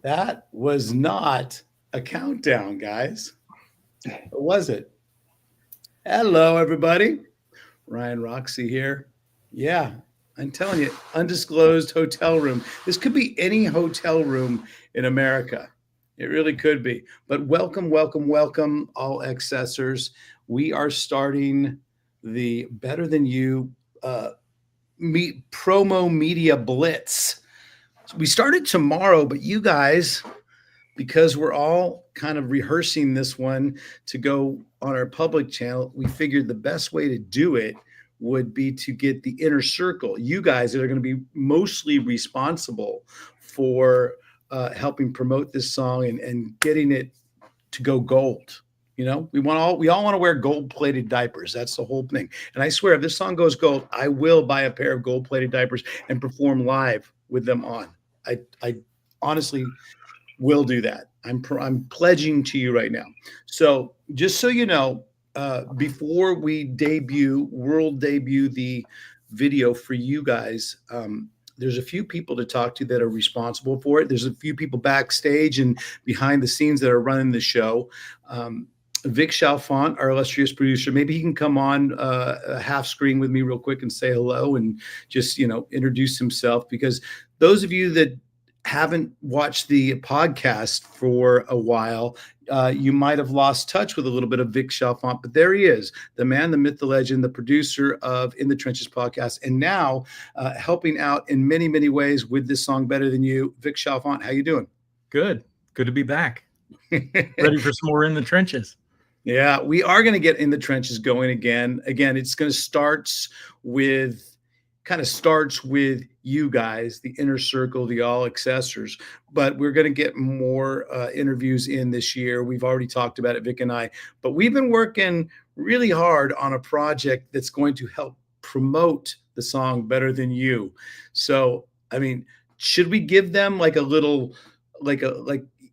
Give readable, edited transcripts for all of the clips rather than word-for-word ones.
That was not a countdown, guys. Or was it? Hello, everybody. Ryan Roxie here. Yeah, I'm telling you, undisclosed hotel room. This could be any hotel room in America. It really could be. But welcome, welcome, welcome, all accessors. We are starting the Better Than You promo media blitz. We started tomorrow, but you guys, because we're all kind of rehearsing this one to go on our public channel, we figured the best way to do it would be to get the inner circle. You guys that are going to be mostly responsible for helping promote this song and getting it to go gold. You know, we all want to wear gold-plated diapers. That's the whole thing. And I swear, if this song goes gold, I will buy a pair of gold-plated diapers and perform live with them on. I honestly will do that. I'm pledging to you right now. So just so you know, before we world debut the video for you guys, there's a few people to talk to that are responsible for it. There's a few people backstage and behind the scenes that are running the show. Vic Chalfant, our illustrious producer, maybe he can come on a half screen with me real quick and say hello and just, introduce himself, because those of you that haven't watched the podcast for a while, you might have lost touch with a little bit of Vic Chalfant, but there he is, the man, the myth, the legend, the producer of In the Trenches podcast, and now helping out in many, many ways with this song Better Than You. Vic Chalfant, how you doing? Good to be back. Ready for some more In the Trenches. Yeah, we are going to get In the Trenches going again. It's going to starts with you guys, the inner circle, the all accessors, but we're going to get more interviews in this year. We've already talked about it, Vic and I, but we've been working really hard on a project that's going to help promote the song Better Than You. So, I mean, should we give them like a little,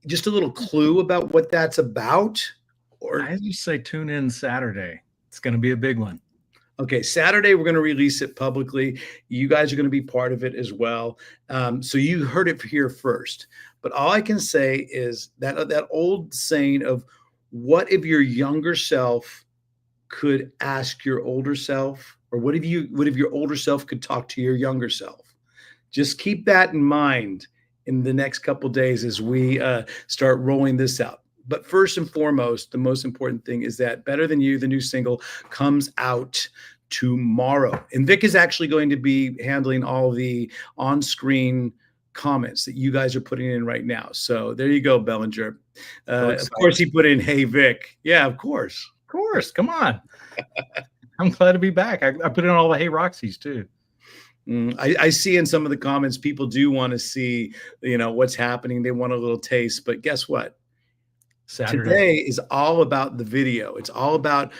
just a little clue about what that's about? Or I just say tune in Saturday. It's going to be a big one. Okay, Saturday, we're going to release it publicly. You guys are going to be part of it as well. So you heard it here first. But all I can say is that old saying of, what if your younger self could ask your older self? Or what if your older self could talk to your younger self? Just keep that in mind in the next couple of days as we start rolling this out. But first and foremost, the most important thing is that Better Than You, the new single, comes out tomorrow. And Vic is actually going to be handling all the on-screen comments that you guys are putting in right now. So there you go, Bellinger. Of course, he put in, "Hey, Vic." Yeah, of course. Of course. Come on. I'm glad to be back. I put in all the "Hey, Roxies" too. I see in some of the comments, people do want to see, what's happening. They want a little taste. But guess what? Saturday. Today is all about the video. It's all about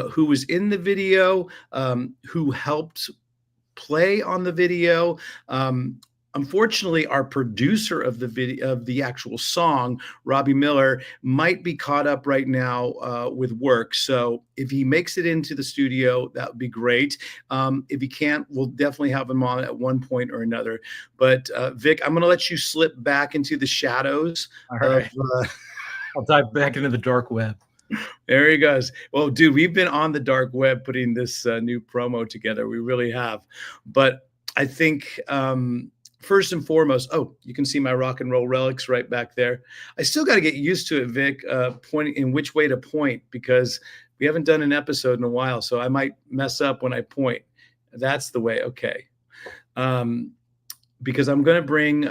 who was in the video, who helped play on the video. Unfortunately, our producer of the video, of the actual song, Robby Miller, might be caught up right now with work. So if he makes it into the studio, that would be great. If he can't, we'll definitely have him on at one point or another. But Vic, I'm going to let you slip back into the shadows. All right. I'll dive back into the dark web. There he goes. Well, dude, we've been on the dark web putting this new promo together. We really have. But I think first and foremost, you can see my rock and roll relics right back there. I still got to get used to it, Vic, pointing in which way to point, because we haven't done an episode in a while. So I might mess up when I point. That's the way. Okay. Because I'm going to bring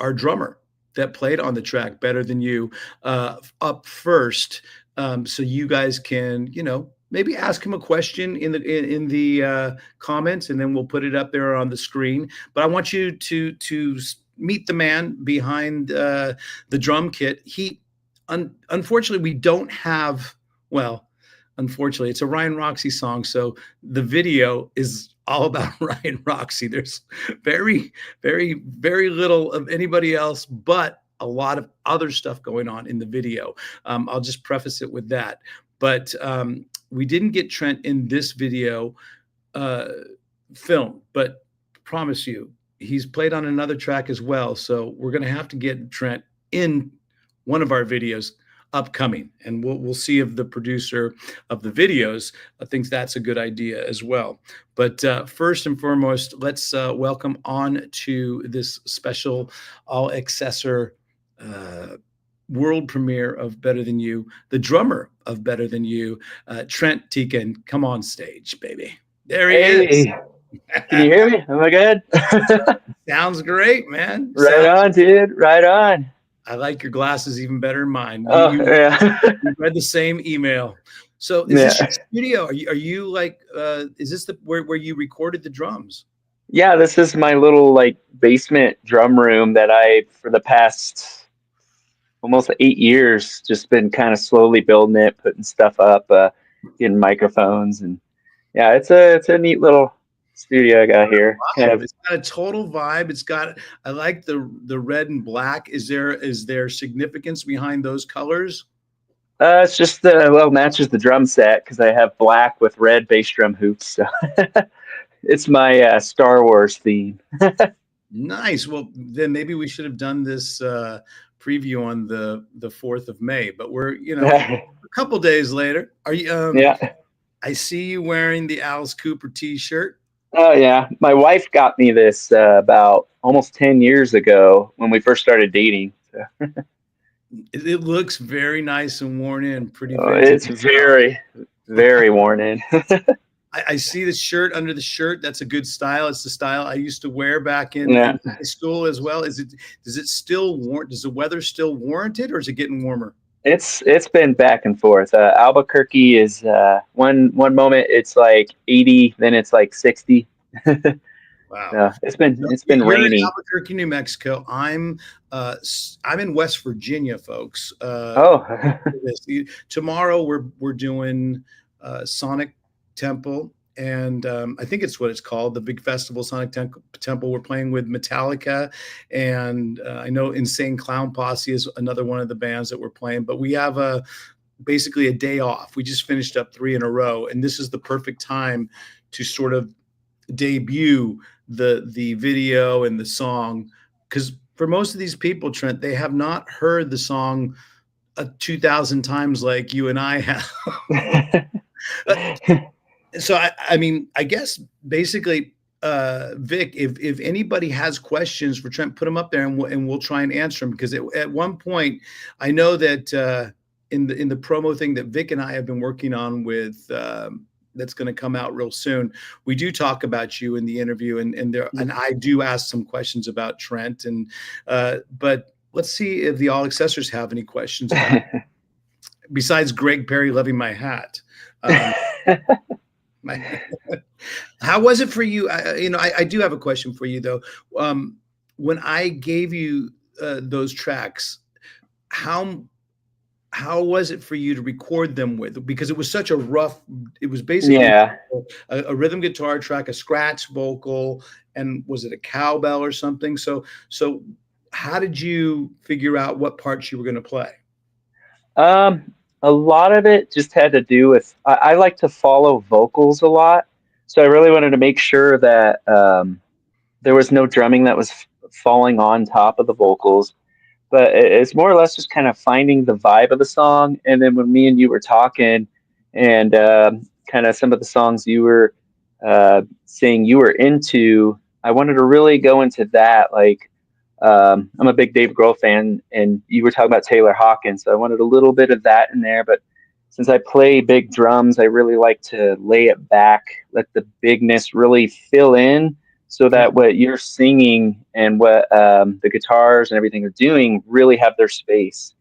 our drummer that played on the track Better Than You up first, so you guys can maybe ask him a question in the comments, and then we'll put it up there on the screen. But I want you to meet the man behind the drum kit. Unfortunately, we don't have, unfortunately, it's a Ryan Roxie song, so the video is all about Ryan Roxie. There's very, very, very little of anybody else, but a lot of other stuff going on in the video. I'll just preface it with that. But we didn't get Trent in this video film, but promise you, he's played on another track as well. So we're going to have to get Trent in one of our videos upcoming, and we'll see if the producer of the videos thinks that's a good idea as well. But first and foremost, let's welcome on to this special all accessor world premiere of Better Than You, the drummer of Better Than You, Trent Tieken. Come on stage, baby. There he is. Can you hear me? Am I good? Sounds great, man. Right on, dude. Right on. I like your glasses even better than mine. Yeah. You read the same email. So is this your studio? Are you like is this where you recorded the drums? Yeah, this is my little like basement drum room that I for the past almost 8 years just been kind of slowly building it, putting stuff up, getting microphones, and yeah, it's a neat little studio I got here. It's got a total vibe. I like the red and black. Is there significance behind those colors? It's just matches the drum set because I have black with red bass drum hoops. So it's my Star Wars theme. Nice. Well, then maybe we should have done this preview on the 4th of May, but we're a couple days later. Are you? Yeah. I see you wearing the Alice Cooper T-shirt. Oh, yeah. My wife got me this about almost 10 years ago when we first started dating. So. It looks very nice and worn in. It's very, very worn in. I see the shirt under the shirt. That's a good style. It's the style I used to wear back in high school as well. Does it still does the weather still warrant it, or is it getting warmer? It's been back and forth. Albuquerque is one moment it's like 80, then it's like 60. Wow. It's been rainy. In Albuquerque, New Mexico. I'm in West Virginia, folks. Tomorrow we're doing Sonic Temple, and I think it's what it's called, the big festival, Sonic Temple. We're playing with Metallica, and I know Insane Clown Posse is another one of the bands that we're playing, but we have basically a day off. We just finished up 3 in a row, and this is the perfect time to sort of debut the video and the song, because for most of these people, Trent, they have not heard the song 2,000 times like you and I have. So I mean, I guess basically, Vic, if anybody has questions for Trent, put them up there and we'll try and answer them, because at one point I know that in the promo thing that Vic and I have been working on with that's going to come out real soon, we do talk about you in the interview, and I do ask some questions about Trent, and but let's see if the All Accessors have any questions about besides Greg Perry loving my hat. How was it for you? I do have a question for you though. When I gave you those tracks, how was it for you to record them with? Because it was such a rough. It was basically a rhythm guitar track, a scratch vocal, and was it a cowbell or something? So how did you figure out what parts you were going to play? A lot of it just had to do with, I like to follow vocals a lot. So I really wanted to make sure that there was no drumming that was falling on top of the vocals. But it's more or less just kind of finding the vibe of the song. And then when me and you were talking and kind of some of the songs you were saying you were into, I wanted to really go into that. Like, I'm a big Dave Grohl fan, and you were talking about Taylor Hawkins, so I wanted a little bit of that in there. But since I play big drums, I really like to lay it back, let the bigness really fill in, so that what you're singing and what the guitars and everything are doing really have their space.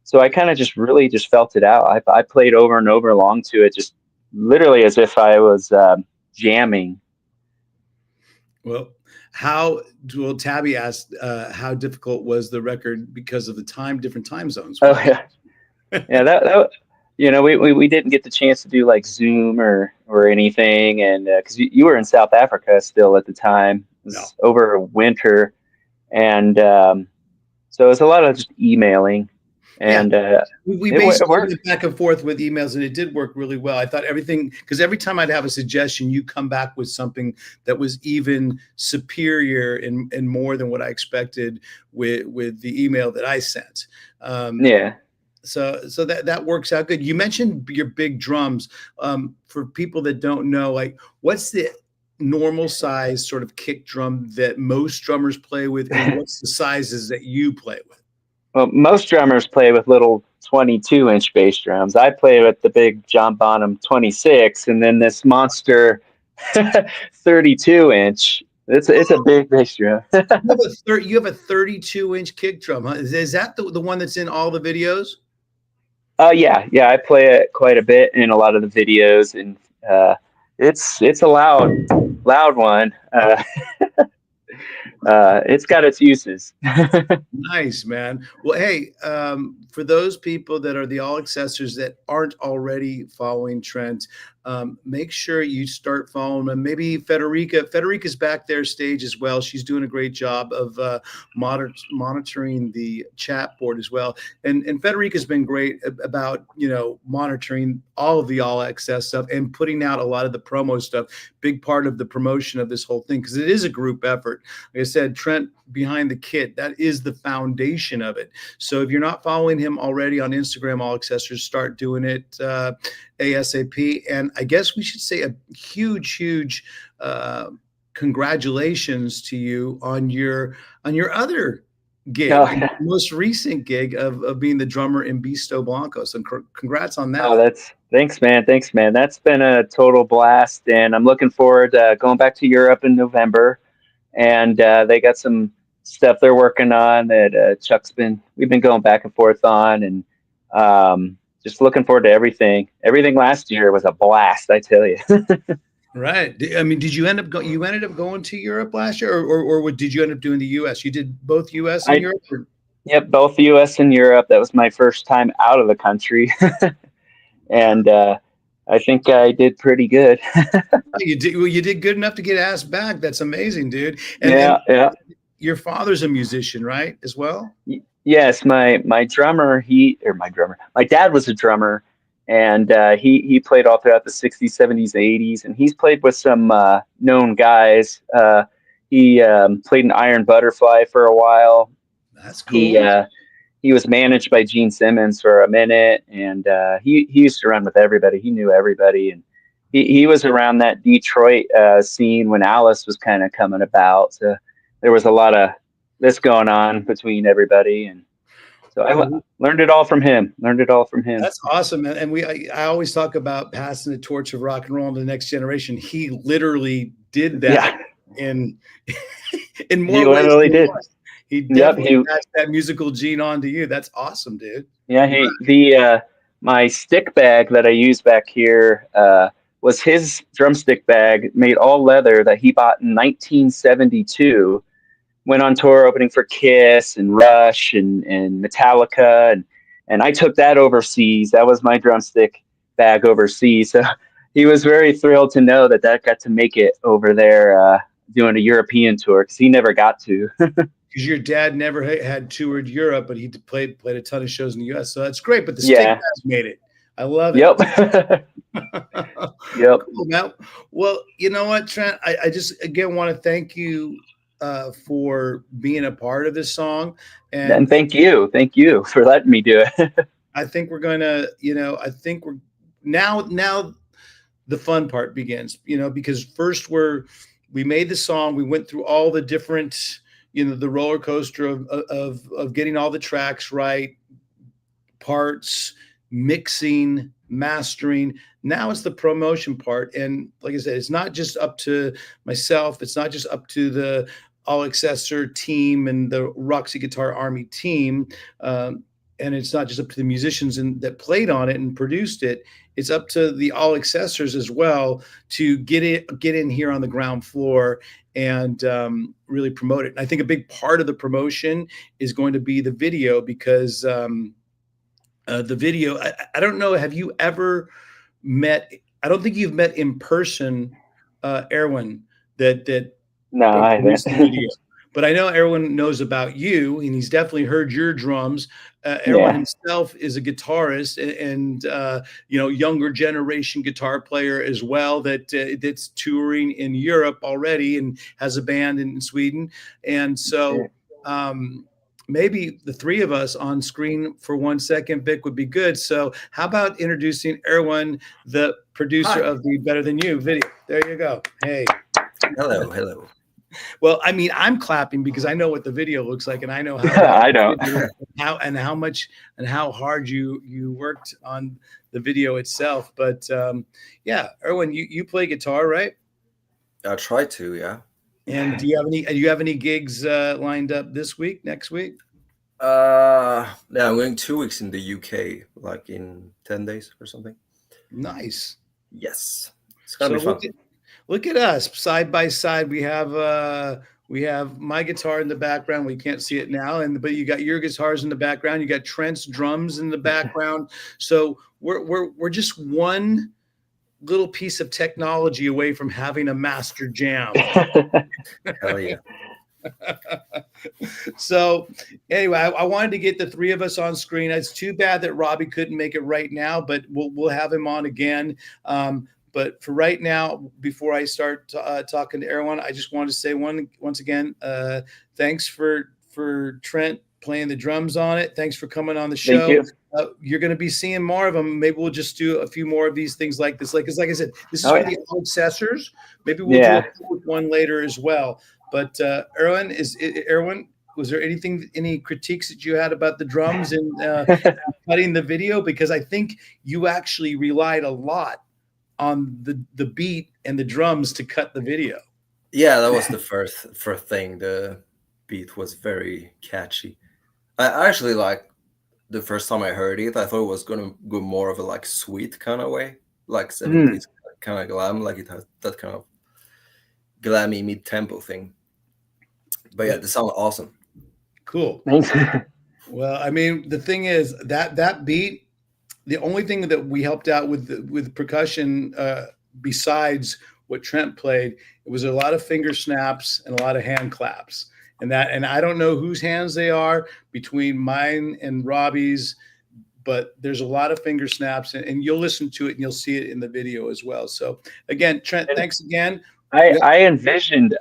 So I kind of just really just felt it out. I played over and over along to it, just literally as if I was jamming. Well, Tabby asked, how difficult was the record because of the different time zones? Oh yeah, yeah. That we didn't get the chance to do like Zoom or anything, and because you were in South Africa still at the time, it was over winter, and so it was a lot of just emailing, And we it basically worked. went back and forth with emails, and it did work really well. I thought everything, because every time I'd have a suggestion, you come back with something that was even superior and more than what I expected with the email that I sent. Yeah. So that works out good. You mentioned your big drums. For people that don't know, like, what's the normal size sort of kick drum that most drummers play with, and what's the sizes that you play with? Well, most drummers play with little 22-inch bass drums. I play with the big John Bonham 26, and then this monster 32-inch. It's a big bass drum. You have a 32-inch kick drum, huh? Is that the one that's in all the videos? Yeah, I play it quite a bit in a lot of the videos, and it's a loud one. It's got its uses. Nice, man. Well, hey, for those people that are the all accessors that aren't already following Trent, make sure you start following him. Maybe Federica's back there stage as well. She's doing a great job of monitoring the chat board as well. And Federica's been great about, monitoring all of the all access stuff and putting out a lot of the promo stuff. Big part of the promotion of this whole thing, because it is a group effort. Like I said, Trent behind the kit, that is the foundation of it. So if you're not following him already on Instagram, all accessors, start doing it ASAP. And I guess we should say a huge congratulations to you on your other gig, most recent gig of being the drummer in Bisto Blanco. So congrats on that. Oh, thanks, man. That's been a total blast, and I'm looking forward to going back to Europe in November. And they got some stuff they're working on that we've been going back and forth on, and just looking forward to everything. Everything last year was a blast, I tell you. Right. I mean, did you end up going to Europe last year, or did you end up doing the U.S.? You did both U.S. and Europe? Or? Yep, both the U.S. and Europe. That was my first time out of the country, and I think I did pretty good. You did. Well, you did good enough to get asked back. That's amazing, dude. And yeah. Your father's a musician, right? As well. Yes, my drummer. My dad was a drummer, and he played all throughout the 60s, 70s, 80s, and he's played with some known guys. He played in Iron Butterfly for a while. That's cool. He was managed by Gene Simmons for a minute, and he used to run with everybody. He knew everybody, and he was around that Detroit scene when Alice was kind of coming about. So there was a lot of this going on between everybody, and so I learned it all from him. That's awesome, man. And I always talk about passing the torch of rock and roll to the next generation. He literally did that in more he ways literally did. He definitely passed that musical gene on to you. That's awesome, dude. Yeah, my stick bag that I use back here was his drumstick bag, made all leather, that he bought in 1972. Went on tour opening for Kiss and Rush and Metallica, and I took that overseas. That was my drumstick bag overseas. So he was very thrilled to know that got to make it over there doing a European tour, because he never got to. Because your dad never had toured Europe, but he played a ton of shows in the U.S. So that's great. But the stick bags made it. I love it. Yep. Yep. Cool, man. Well, you know what, Trent? I just again want to thank you for being a part of this song, and thank you for letting me do it. I think we're gonna, I think we're now the fun part begins, because first we made the song, we went through all the different, the roller coaster of getting all the tracks right, parts, mixing, mastering. Now it's the promotion part. And like I said, it's not just up to myself. It's not just up to the all accessor team and the Roxie Guitar Army team. And it's not just up to the musicians that played on it and produced it. It's up to the all accessors as well to get in here on the ground floor and really promote it. And I think a big part of the promotion is going to be the video, because the video, I don't know, have you ever met, I don't think you've met in person Erwan that no, I haven't. but I know everyone knows about you, and he's definitely heard your drums. Erwan Yeah. himself is a guitarist and younger generation guitar player as well that's touring in Europe already and has a band in Sweden. And so maybe the three of us on screen for 1 second, Vic, would be good. So how about introducing Erwan, the producer of the Better Than You video? There you go. Hey. Hello. Well, I mean, I'm clapping because I know what the video looks like, and I know I know how much and how hard you worked on the video itself. But yeah, Erwan, you play guitar, right? I try to, yeah. And do you have any gigs lined up this week, next week? Yeah, I'm going 2 weeks in the UK, like in 10 days or something. Nice. Yes, it's gonna be fun. Look at us side by side. We have my guitar in the background. We can't see it now, but you got your guitars in the background. You got Trent's drums in the background. So we're just one little piece of technology away from having a master jam. Hell yeah. So anyway, I wanted to get the three of us on screen. It's too bad that Robby couldn't make it right now, but we'll have him on again. But for right now, before I start talking to Erwan, I just want to say once again, thanks for Trent playing the drums on it. Thanks for coming on the show. Thank you. You're going to be seeing more of them. Maybe we'll just do a few more of these things like this. Like I said, this is for the accessors. Maybe we'll do a public one later as well. But Erwan, was there any critiques that you had about the drums and cutting the video? Because I think you actually relied a lot on the beat and the drums to cut the video. Yeah, that was the first thing. The beat was very catchy. I actually, like, the first time I heard it, I thought it was gonna go more of a like sweet kind of way, like 70s kind of glam, like it has that kind of glammy mid-tempo thing. But yeah, they sound awesome. Cool. Thanks. Well, I mean, the thing is that beat, the only thing that we helped out with percussion, besides what Trent played, it was a lot of finger snaps and a lot of hand claps. And I don't know whose hands they are between mine and Robby's, but there's a lot of finger snaps, and you'll listen to it and you'll see it in the video as well. So again, Trent, thanks again. I envisioned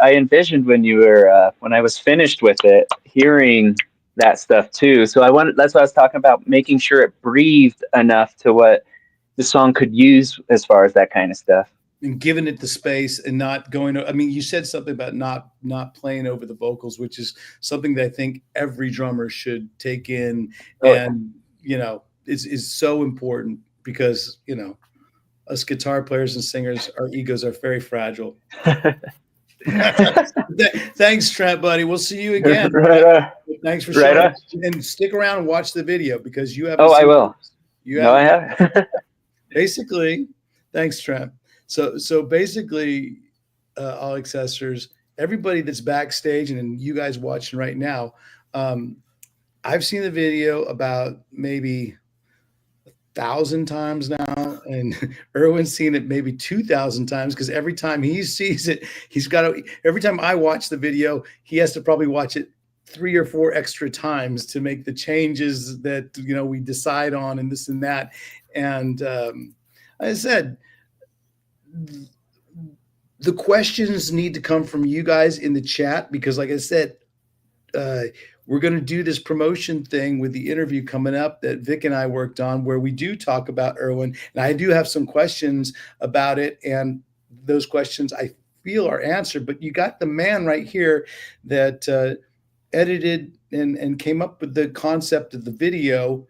when you were when I was finished with it, hearing that stuff too. So that's what I was talking about, making sure it breathed enough to what the song could use as far as that kind of stuff. And giving it the space and not going. I mean, you said something about not playing over the vocals, which is something that I think every drummer should take in, and is so important because us guitar players and singers, our egos are very fragile. Thanks, Trent, buddy. We'll see you again. Thanks for showing up. And stick around and watch the video because you have. I will. I have. Basically, thanks, Trent. So basically, all accessors, everybody that's backstage and you guys watching right now, I've seen the video about maybe 1,000 times now, and Erwan's seen it maybe 2,000 times because every time he sees it, every time I watch the video, he has to probably watch it 3 or 4 extra times to make the changes that we decide on and this and that. And I said, the questions need to come from you guys in the chat because, like I said, we're going to do this promotion thing with the interview coming up that Vic and I worked on, where we do talk about Erwan, and I do have some questions about it, and those questions I feel are answered. But you got the man right here that edited and came up with the concept of the video.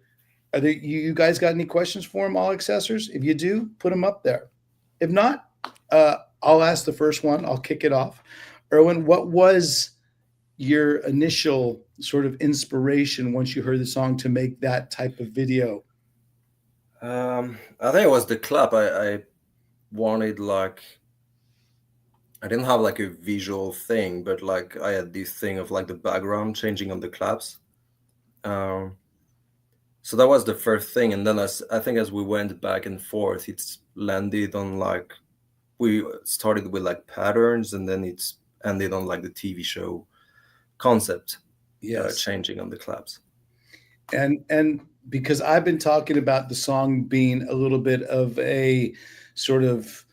You guys got any questions for him, all accessors? If you do, put them up there. If not, I'll ask the first one. I'll kick it off. Erwan, what was your initial sort of inspiration once you heard the song to make that type of video? I think it was the clap. I wanted, like, I didn't have like a visual thing, but like I had this thing of like the background changing on the claps. So that was the first thing, and then I think as we went back and forth, it's landed on like, we started with like patterns, and then it's ended on like the TV show concept Yes. changing on the claps. And because I've been talking about the song being a little bit of a sort of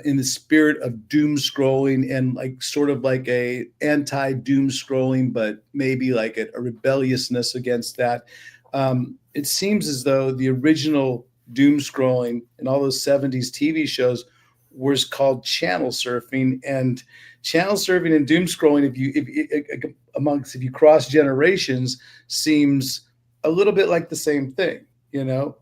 in the spirit of doom scrolling and like sort of like a anti-doom scrolling, but maybe like a rebelliousness against that. It seems as though the original doom scrolling and all those 70s TV shows was called channel surfing, and channel surfing and doom scrolling, if you cross generations, seems a little bit like the same thing, you know?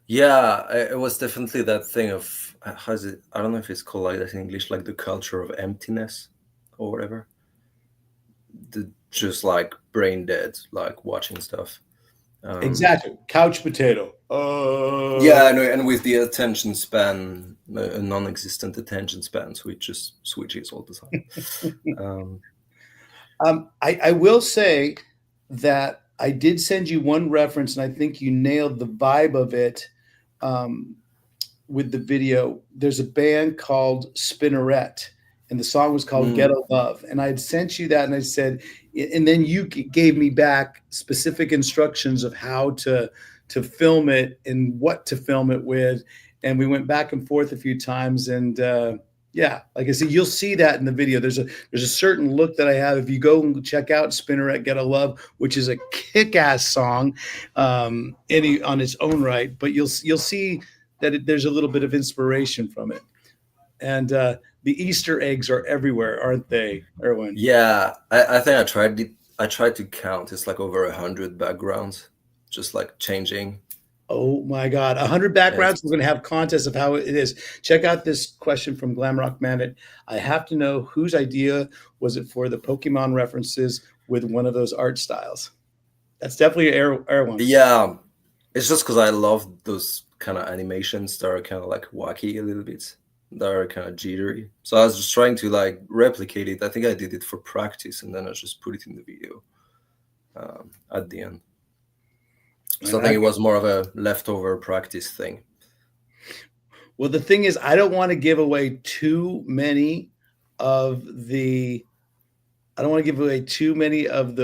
Yeah, it was definitely that thing of how's it? I don't know if it's called like that in English, like the culture of emptiness or whatever. Just like brain dead, like watching stuff. Exactly. Couch potato. Yeah, and with the attention span, a non-existent attention span, so it just switches all the time. I will say that I did send you one reference, and I think you nailed the vibe of it with the video. There's a band called Spinneret, and the song was called Get a Love. And I had sent you that, and I said, and then you gave me back specific instructions of how to film it and what to film it with. And we went back and forth a few times, and yeah, like I said, you'll see that in the video. There's a certain look that I have. If you go and check out Spinneret Get a Love, which is a kick-ass song, on its own right, but you'll see that there's a little bit of inspiration from it. And the Easter eggs are everywhere, aren't they, Erwan? Yeah, I think I tried to count. It's like over 100 backgrounds, just like changing. Oh my God, 100 backgrounds. We're going to have contests of how it is. Check out this question from Glamrock Bandit. I have to know whose idea was it for the Pokemon references with one of those art styles. That's definitely Erwan. Yeah, it's just because I love those kind of animations that are kind of like wacky a little bit, that are kind of jittery. So I was just trying to like replicate it. I think I did it for practice, and then I just put it in the video at the end. So I think it was more of a leftover practice thing. Well, the thing is, I don't want to give away too many of the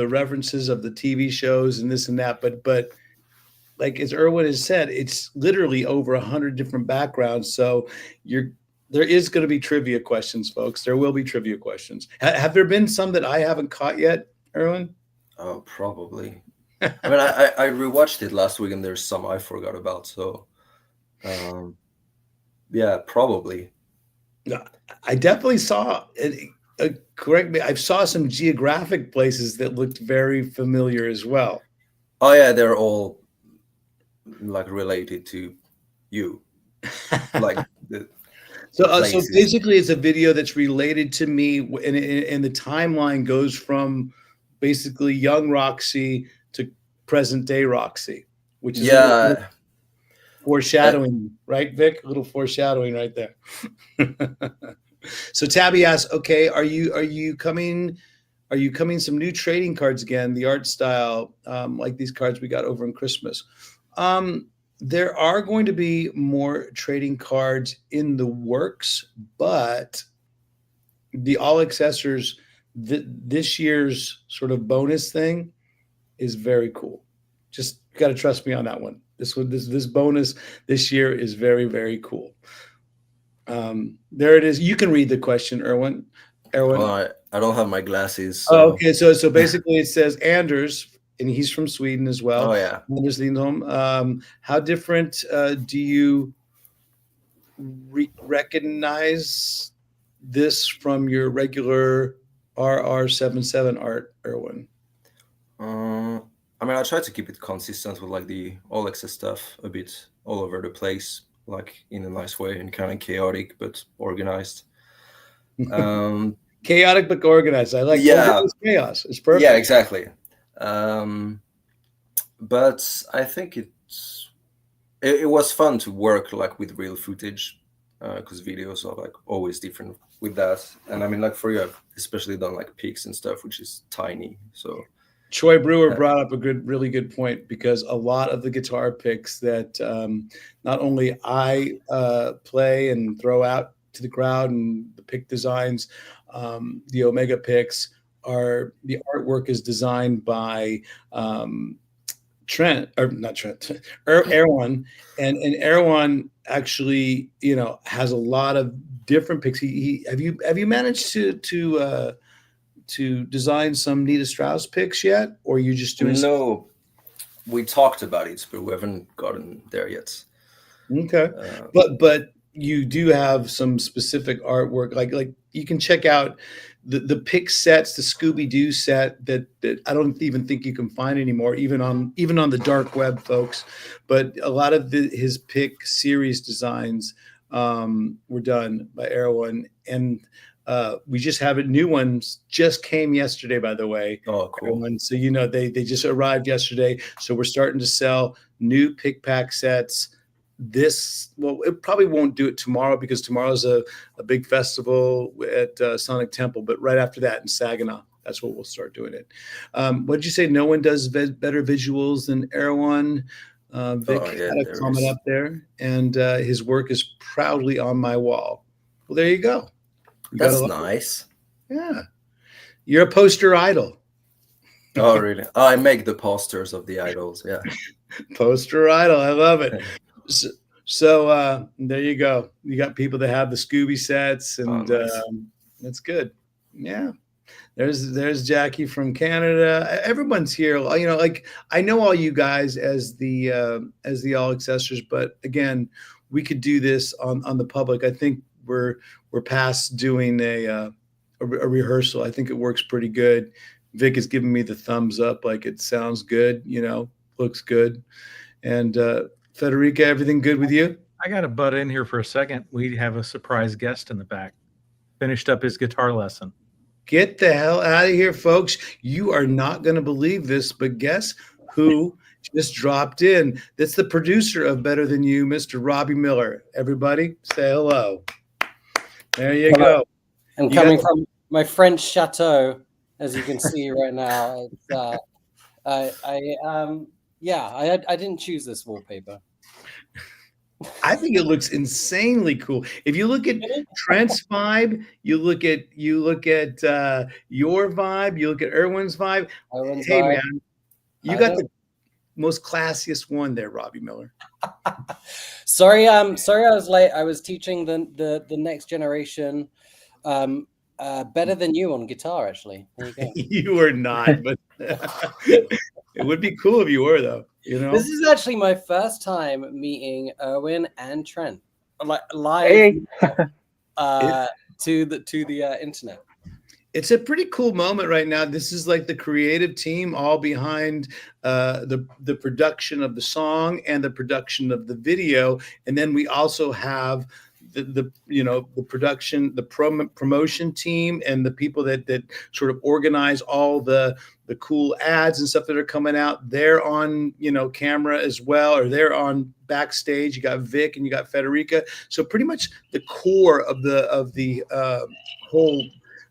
references of the TV shows and this and that. But like as Erwan has said, it's literally over 100 different backgrounds. So there is going to be trivia questions, folks. There will be trivia questions. Have there been some that I haven't caught yet, Erwan? Oh, probably. I mean, I rewatched it last week, and there's some I forgot about. So, yeah, probably. I definitely saw it. Correct me. I saw some geographic places that looked very familiar as well. Oh yeah, they're all like related to you, like so basically, it's a video that's related to me, and the timeline goes from basically young Roxie to present day Roxie, which is foreshadowing, right, Vic? A little foreshadowing right there. So Tabby asks, okay, are you coming some new trading cards again, the art style, like these cards we got over in Christmas? There are going to be more trading cards in the works, but the all accessors, this year's sort of bonus thing is very cool. Just got to trust me on that one. This bonus this year is very, very cool. There it is. You can read the question, Erwan. Well, I don't have my glasses. So. Oh, okay. So basically it says Anders, and he's from Sweden as well. Oh yeah. Anders Lindholm. How different do you recognize this from your regular RR77 art, Erwan? I mean, I try to keep it consistent with like the all access stuff a bit all over the place, like in a nice way and kind of chaotic but organized. Chaotic but organized. I like chaos. It's perfect. Yeah, exactly. But I think it was fun to work like with real footage, because videos are like always different with that. And I mean, like for you, I've especially done like picks and stuff, which is tiny. So Troy Brewer brought up a really good point, because a lot of the guitar picks that not only I play and throw out to the crowd, and the pick designs, the Omega picks the artwork is designed by Trent, or not Trent, Erwan, and Erwan actually, has a lot of different picks. Have you managed to design some Nita Strauss picks yet, or are you just doing? No, we talked about it, but we haven't gotten there yet. Okay, but you do have some specific artwork, like you can check out the pick sets, the Scooby-Doo set that I don't even think you can find anymore, even on the dark web, folks. But a lot of his pick series designs were done by Erwan, and we just have it. New ones just came yesterday, by the way. Oh, cool. Erwan. So they just arrived yesterday. So we're starting to sell new pick pack sets. It probably won't do it tomorrow because tomorrow's a big festival at Sonic Temple, but right after that in Saginaw, that's what we'll start doing it. What did you say? No one does better visuals than Erwan. Vic had a comment up there, and his work is proudly on my wall. Well, there you go. That's nice. Yeah. You're a poster idol. Oh, really? I make the posters of the idols. Yeah. Poster idol. I love it. So there you go. You got people that have the Scooby sets, and nice. That's good. Yeah. There's Jackie from Canada. Everyone's here. Like I know all you guys as the all accessors, but again, we could do this on the public. I think we're past doing a rehearsal. I think it works pretty good. Vic is giving me the thumbs up, like it sounds good. Looks good, and. Federica, everything good with you? I got to butt in here for a second. We have a surprise guest in the back. Finished up his guitar lesson. Get the hell out of here, folks. You are not going to believe this, but guess who just dropped in? That's the producer of Better Than You, Mr. Robby Miller. Everybody, say hello. There you go. I'm coming from my French chateau, as you can see right now. I didn't choose this wallpaper. I think it looks insanely cool. If you look at Trent's vibe, you look at your vibe, you look at Erwan's vibe. Man, you got the most classiest one there, Robby Miller. Sorry, I was late. I was teaching the next generation Better Than You on guitar, actually. There you go. You are not, but it would be cool if you were, though. This is actually my first time meeting Erwan and Trent, like live to the internet. It's a pretty cool moment right now. This is like the creative team all behind the production of the song and the production of the video, and then we also have the production, the promotion team, and the people that sort of organize all the cool ads and stuff that are coming out. They're on camera as well, or they're on backstage. You got Vic and you got Federica. So pretty much the core of the whole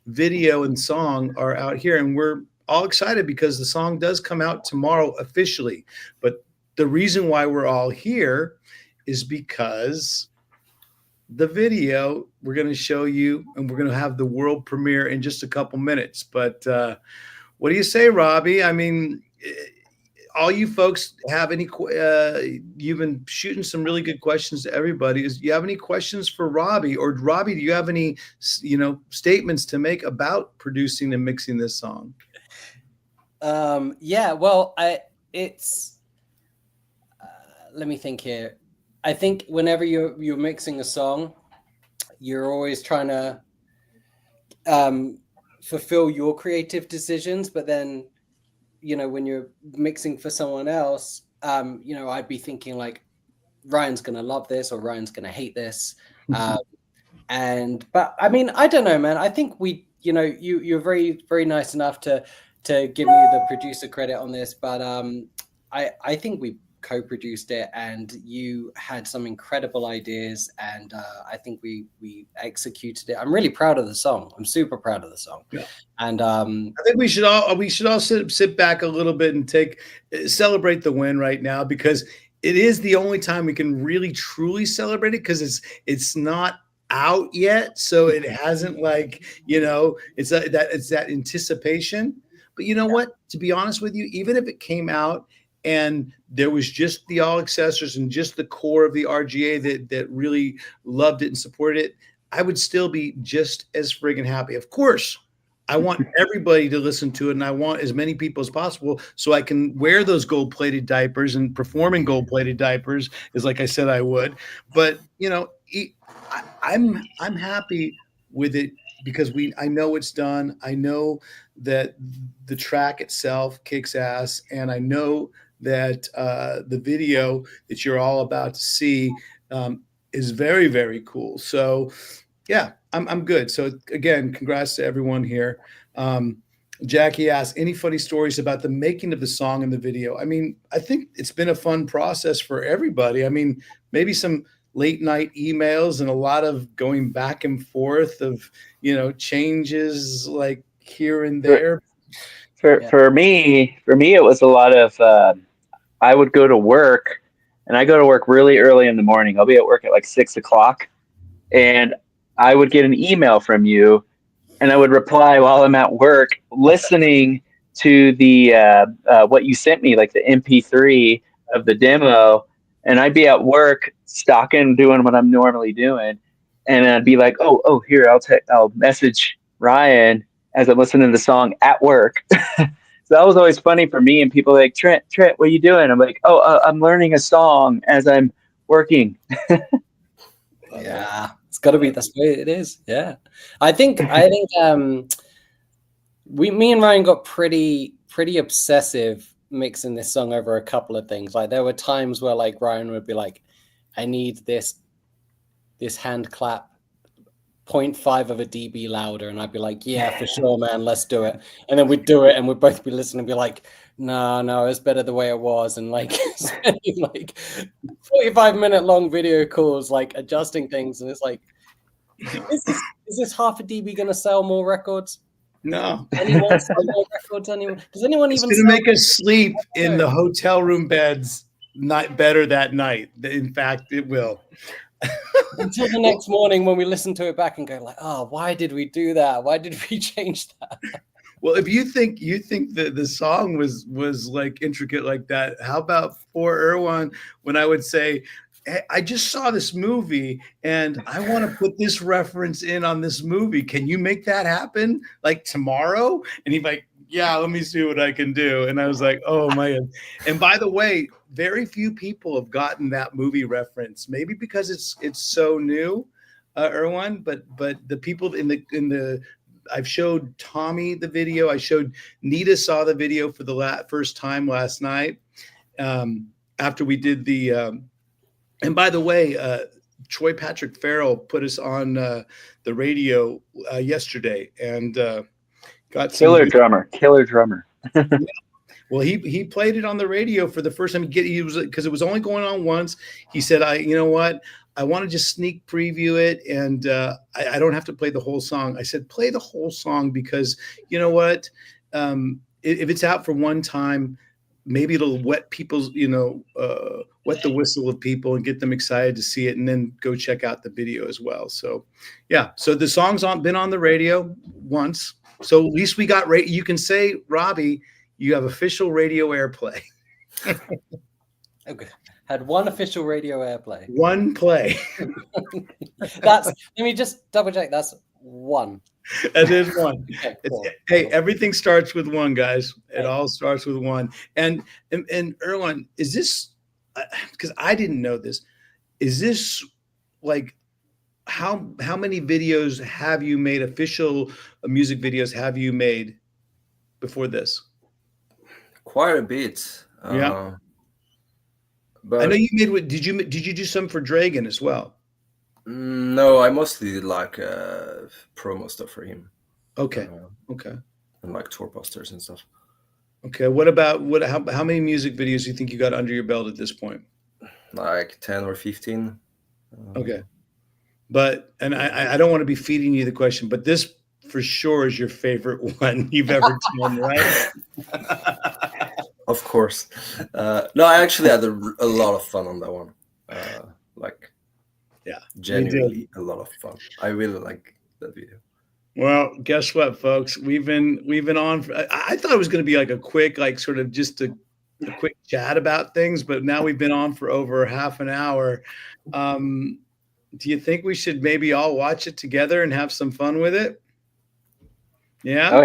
video and song are out here, and we're all excited because the song does come out tomorrow officially. But the reason why we're all here is because the video we're going to show you, and we're going to have the world premiere in just a couple minutes. But what do you say, Robby? I mean, all you folks have any? You've been shooting some really good questions to everybody. Do you have any questions for Robby? Or Robby, do you have any statements to make about producing and mixing this song? Yeah. Well, it's. Let me think here. I think whenever you're mixing a song, you're always trying to fulfill your creative decisions. But then, when you're mixing for someone else, I'd be thinking like, Ryan's going to love this or Ryan's going to hate this. But I mean, I don't know, man. I think you're very, very nice enough to give me the producer credit on this. But I think we co-produced it, and you had some incredible ideas, and I think we executed it. I'm really proud of the song. I'm super proud of the song. Yeah. And I think we should all sit back a little bit and celebrate the win right now, because it is the only time we can really truly celebrate it, because it's not out yet, so it hasn't like, it's that anticipation. But you know what? To be honest with you, even if it came out and there was just the all accessors and just the core of the RGA that really loved it and supported it, I would still be just as friggin' happy. Of course, I want everybody to listen to it, and I want as many people as possible so I can wear those gold-plated diapers and perform in gold-plated diapers, as like I said I would. But I'm happy with it because I know it's done. I know that the track itself kicks ass, and I know that the video that you're all about to see is very, very cool. So yeah, I'm good. So again, congrats to everyone here. Jackie asked, any funny stories about the making of the song and the video? I mean, I think it's been a fun process for everybody. I mean, maybe some late night emails and a lot of going back and forth of, changes like here and there. For me, it was a lot of, I would go to work, and I go to work really early in the morning. I'll be at work at like 6:00, and I would get an email from you, and I would reply while I'm at work, listening to the what you sent me, like the MP3 of the demo, and I'd be at work, stalking, doing what I'm normally doing, and I'd be like, oh, here, I'll message Ryan as I'm listening to the song at work. So that was always funny for me, and people like, Trent, what are you doing? I'm like, I'm learning a song as I'm working. Yeah, it's got to be that's the way it is. Yeah, I think me and Ryan got pretty obsessive mixing this song over a couple of things. Like there were times where like Ryan would be like, I need this hand clap 0.5 of a dB louder, and I'd be like, yeah, for sure, man, let's do it. And then we'd do it, and we'd both be listening and be like, no, it's better the way it was. And like spending like 45-minute long video calls, like adjusting things, and it's like, is this half a dB gonna sell more records? No. Anyone sell more records? Anyone? Does anyone even? It's gonna make us sleep in the hotel room beds not better that night. In fact, it will. Until the next morning when we listen to it back and go like, oh, why did we do that? Why did we change that? Well, if you think that the song was like intricate like that, how about for Erwan when I would say, hey, I just saw this movie and I want to put this reference in on this movie. Can you make that happen like tomorrow? And he'd be like, yeah, let me see what I can do. And I was like, oh my God. And by the way, very few people have gotten that movie reference. Maybe because it's so new, Erwan. But the people in the I've showed Tommy the video. I showed Nita saw the video for the first time last night after we did the. And by the way, Troy Patrick Farrell put us on the radio yesterday and got killer drummer. Yeah. Well, he played it on the radio for the first time. He was because it was only going on once. He said, you know what? I want to just sneak preview it, and I don't have to play the whole song. I said, play the whole song because you know what? If it's out for one time, maybe it'll wet people's, wet the whistle of people and get them excited to see it, and then go check out the video as well. So, yeah. So the song's been on the radio once. So at least we got you can say, Robby, you have official radio airplay. Okay. Had one official radio airplay. One play. Let me just double check. That's one. That is one. Okay, cool. Hey, everything starts with one, guys. It all starts with one. And Erwan, is this, because I didn't know this, is this like, how many videos have you made, official music videos have you made before this? Quite a bit. Yeah. But I know you made. Did you do some for Dragon as well? No, I mostly did like promo stuff for him. Okay. Okay. And like tour posters and stuff. Okay. What about how many music videos do you think you got under your belt at this point? Like 10 or 15. Okay. But I don't want to be feeding you the question, but this for sure is your favorite one you've ever done, right? Of course. No, I actually had a lot of fun on that one. genuinely a lot of fun. I really like that video. Well, guess what, folks? We've been on. I thought it was going to be like a quick, like sort of just a quick chat about things, but now we've been on for over half an hour. Do you think we should maybe all watch it together and have some fun with it? Yeah. Oh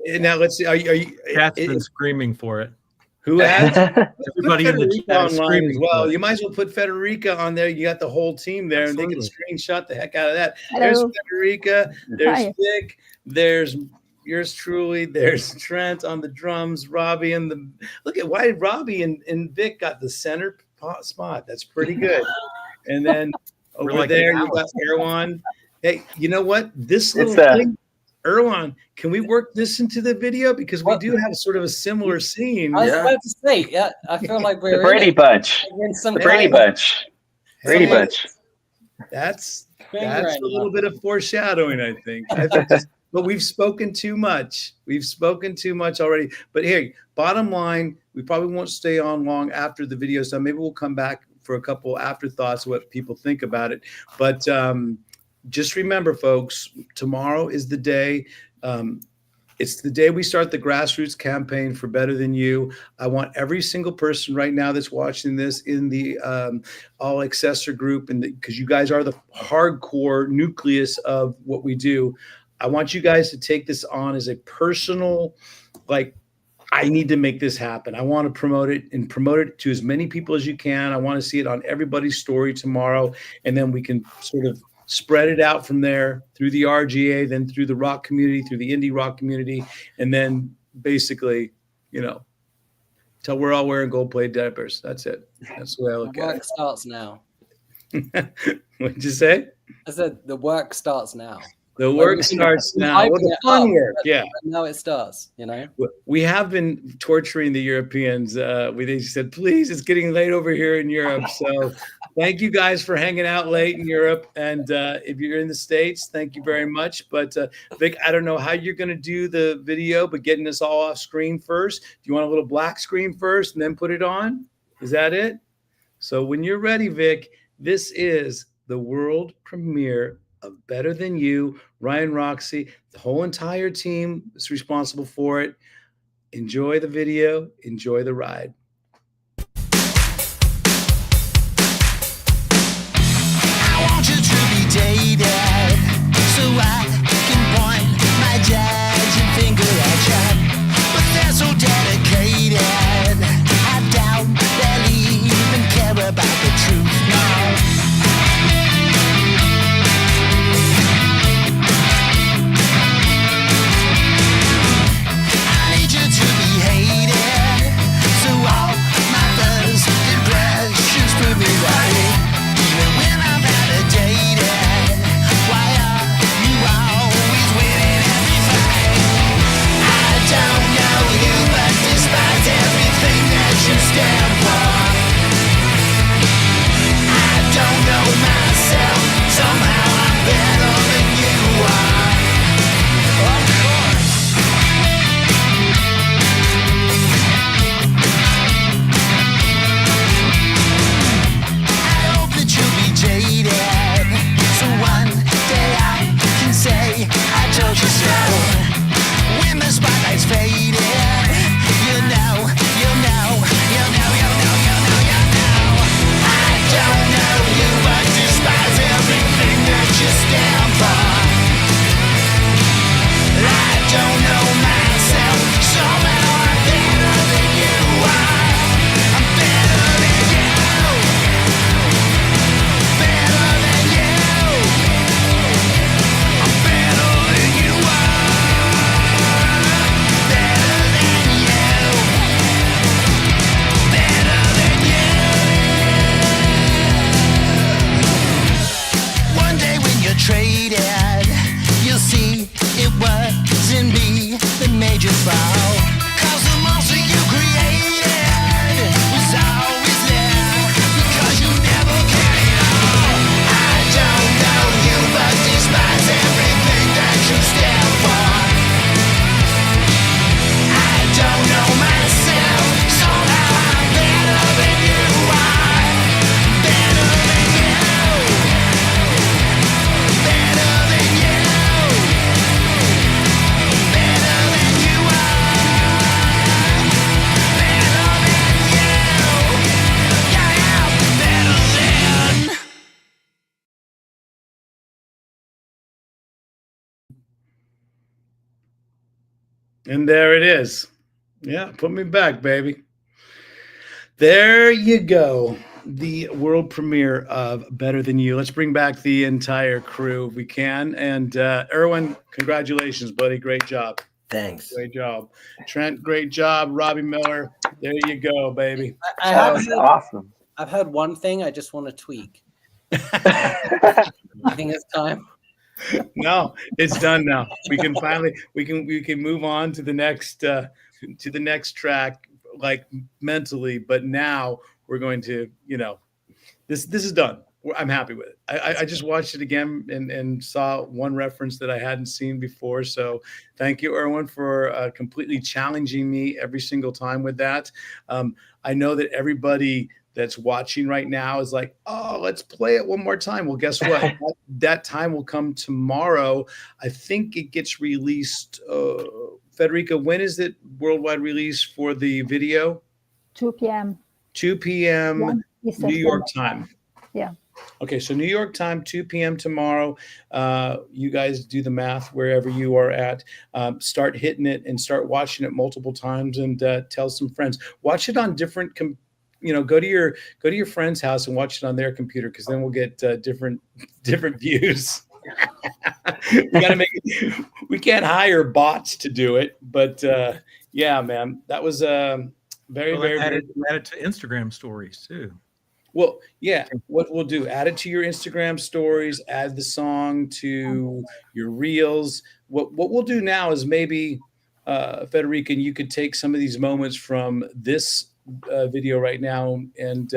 yeah. Now let's see. Are you? Cat's been screaming for it. Who has? Everybody in the Federica chat is online screaming as well. for it. You might as well put Federica on there. You got the whole team there, and they can Absolutely. screenshot the heck out of that. Hello. There's Federica. There's Hi. Vic. There's yours truly. There's Trent on the drums. Robby and the look at why Robby and Vic got the center spot. That's pretty good. And then We're over like there an you got Erwan. Hey, you know what? This little It's thing. Erwan, can we work this into the video? Because we What? do have sort of a similar scene. I was Yeah. about to say, yeah, I feel like The we're Brady Bunch. in some The Brady kind of Bunch. Brady Someone- Bunch. That's thing a right little now. bit of foreshadowing, I think. But we've spoken too much. We've spoken too much already. But hey, bottom line, we probably won't stay on long after the video's done. Maybe we'll come back for a couple afterthoughts, what people think about it. But just remember, folks, tomorrow is the day. It's the day we start the grassroots campaign for Better Than You. I want every single person right now that's watching this in the All Accessor group, and because you guys are the hardcore nucleus of what we do, I want you guys to take this on as a personal, like, I need to make this happen. I want to promote it and promote it to as many people as you can. I want to see it on everybody's story tomorrow, and then we can sort of spread it out from there through the RGA, then through the rock community, through the indie rock community, and then basically, till we're all wearing gold-plated diapers. That's it. That's the way I The look at work starts now. it. What'd you say? I said the work starts now. The Well, work we- starts we now. Well, hyped the it fun up, work, but- yeah. but now it starts, We have been torturing the Europeans. They said, please, it's getting late over here in Europe. So thank you guys for hanging out late in Europe. And if you're in the States, thank you very much. But Vic, I don't know how you're going to do the video, but getting us all off screen first. Do you want a little black screen first and then put it on? Is that it? So when you're ready, Vic, this is the world premiere of Better Than You. Ryan Roxie, the whole entire team is responsible for it. Enjoy the video. Enjoy the ride. I want you to be dated, so I can point my judging finger at you. But they're so dedicated, I doubt they'll even care about the truth now. I need you to be hated, so all my first impressions prove me right. Even when I'm validated, why are you always winning every fight? I don't know you, but despite everything that you stand for, I don't know myself. Somehow I'm better than you are. Of course. I hope that you'll be jaded, so one day I can say I told you so. When the spotlight's faded, you know. I don't know you, but despise everything that you stand for. I don't know myself, somehow I'm better than you are. I'm better than you. Better than you. I'm better than you are. Better than you. Better than you. One day when you're traded, you'll see it wasn't me that made you fall. 'Cause the monster you created was always there, because you never cared at all. I don't know you, but despise everything that you stand for. I don't know myself, somehow I'm better than you are. Better than you. And there it is. Yeah, put me back, baby. There you go. The world premiere of Better Than You. Let's bring back the entire crew if we can. And Erwan, congratulations, buddy. Great job. Thanks. Great job. Trent, great job. Robbie Miller, there you go, baby. That was awesome. I've heard one thing I just want to tweak. I think it's time. No, it's done now. We can finally we can move on to the next track, like mentally. But now we're going to, this is done. I'm happy with it. I just watched it again and saw one reference that I hadn't seen before. So thank you, Erwan, for completely challenging me every single time with that. I know that everybody that's watching right now is like, oh, let's play it one more time. Well, guess what? that time will come tomorrow. I think it gets released. Federica, when is it worldwide release for the video? 2 p.m. 2 p.m. New York time. Yeah. Okay, so New York time, 2 p.m. tomorrow. You guys do the math wherever you are at. Start hitting it and start watching it multiple times and tell some friends. Watch it on different go to your friend's house and watch it on their computer, because then we'll get different views. We can't hire bots to do it, but yeah, man, that was very add it to Instagram stories too. Well, yeah, what we'll do, add it to your Instagram stories, add the song to your reels. What we'll do now is maybe Federica, you could take some of these moments from this video right now, and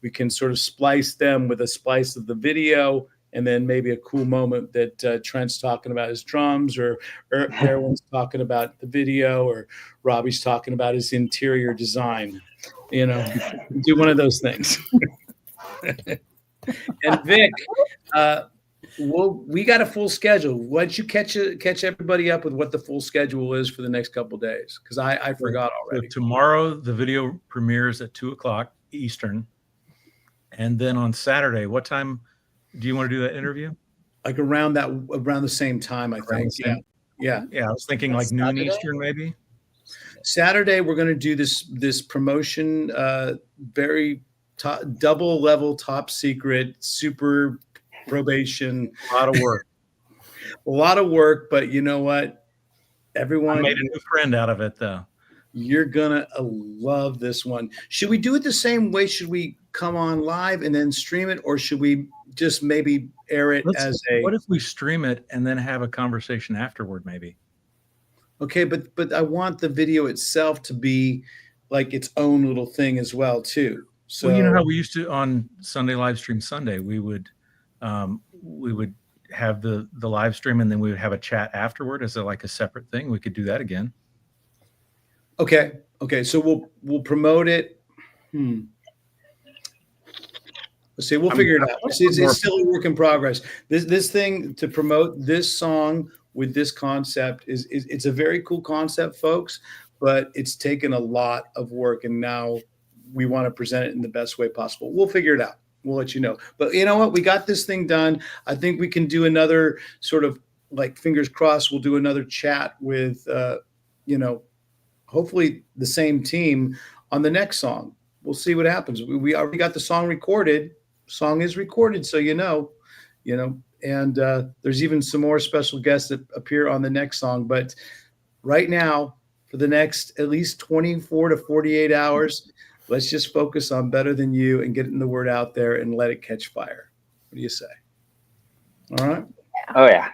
we can sort of splice them with a splice of the video, and then maybe a cool moment that Trent's talking about his drums, or Erwan's talking about the video, or Robbie's talking about his interior design. Do one of those things. And Vic, we got a full schedule. Why don't you catch everybody up with what the full schedule is for the next couple of days? Because I forgot already. So tomorrow the video premieres at 2:00 Eastern, and then on Saturday, what time do you want to do that interview? Like around the same time, I think. Yeah. I was thinking like noon Saturday? Eastern, maybe. Saturday we're going to do this promotion, very double level, top secret, super probation. A lot of work. A lot of work, but you know what? Everyone I made a new friend out of it, though. You're gonna love this one. Should we do it the same way? Should we come on live and then stream it, or should we just maybe air it as a? What if we stream it and then have a conversation afterward, maybe? Okay, but I want the video itself to be like its own little thing as well, too. So you know how we used to on Sunday Live Stream Sunday, we would have the live stream, and then we would have a chat afterward as a separate thing. We could do that again. Okay. So we'll promote it. Let's see. We'll figure it out. It's still a work in progress. This thing to promote this song with this concept it's a very cool concept, folks, but it's taken a lot of work, and now we want to present it in the best way possible. We'll figure it out. We'll let you know. But you know what? We got this thing done. I think we can do another sort of fingers crossed. We'll do another chat with, hopefully the same team on the next song. We'll see what happens. We already got the song recorded. Song is recorded, so and there's even some more special guests that appear on the next song. But right now, for the next at least 24 to 48 hours, let's just focus on Better Than You and getting the word out there and let it catch fire. What do you say? All right. Oh, yeah.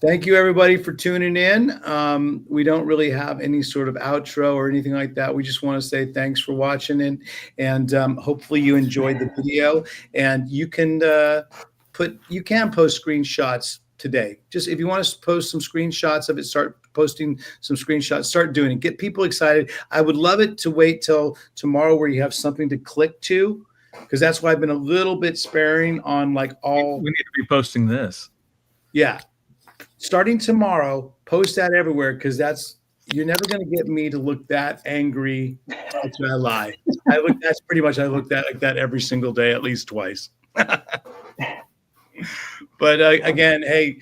Thank you, everybody, for tuning in. We don't really have any sort of outro or anything like that. We just want to say thanks for watching, and hopefully you enjoyed the video. And you can post screenshots today. Just if you want to post some screenshots of it, start posting some screenshots. Start doing it. Get people excited. I would love it to wait till tomorrow where you have something to click to, because that's why I've been a little bit sparing on all. We need to be posting this. Yeah. Starting tomorrow, post that everywhere, because you're never going to get me to look that angry. That's why I lie. I look that like that every single day, at least twice. But again, hey,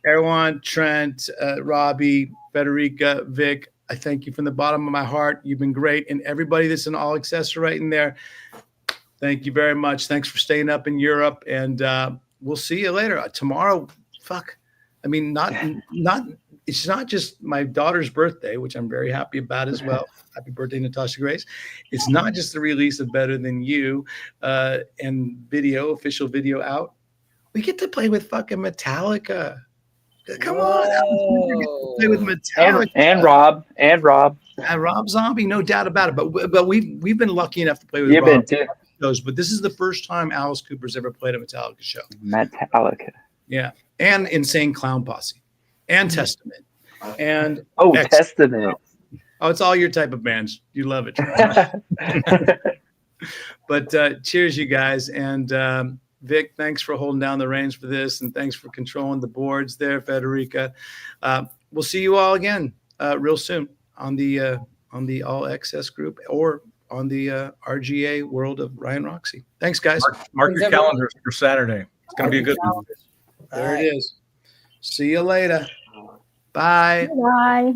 Erwan, Trent, Robby, Federica, Vic, I thank you from the bottom of my heart. You've been great. And everybody that's in All Access right in there, thank you very much. Thanks for staying up in Europe. And we'll see you later. Tomorrow, I mean, it's not just my daughter's birthday, which I'm very happy about as well. Happy birthday, Natasha Grace. It's not just the release of Better Than You and official video out. We get to play with fucking Metallica. Come on. We get to play with Metallica. And Rob. Rob Zombie, no doubt about it. But we've been lucky enough to play with You've Rob been too. shows, but this is the first time Alice Cooper's ever played a Metallica show. Metallica. Yeah. And Insane Clown Posse. And Testament. And Testament. Oh, it's all your type of bands. You love it. But cheers, you guys. And Vic, thanks for holding down the reins for this, and thanks for controlling the boards there, Federica. We'll see you all again real soon on the All Access group or on the RGA World of Ryan Roxie. Thanks, guys. Mark your calendars for Saturday. It's going to be a good one. There it is. See you later. Bye. Bye.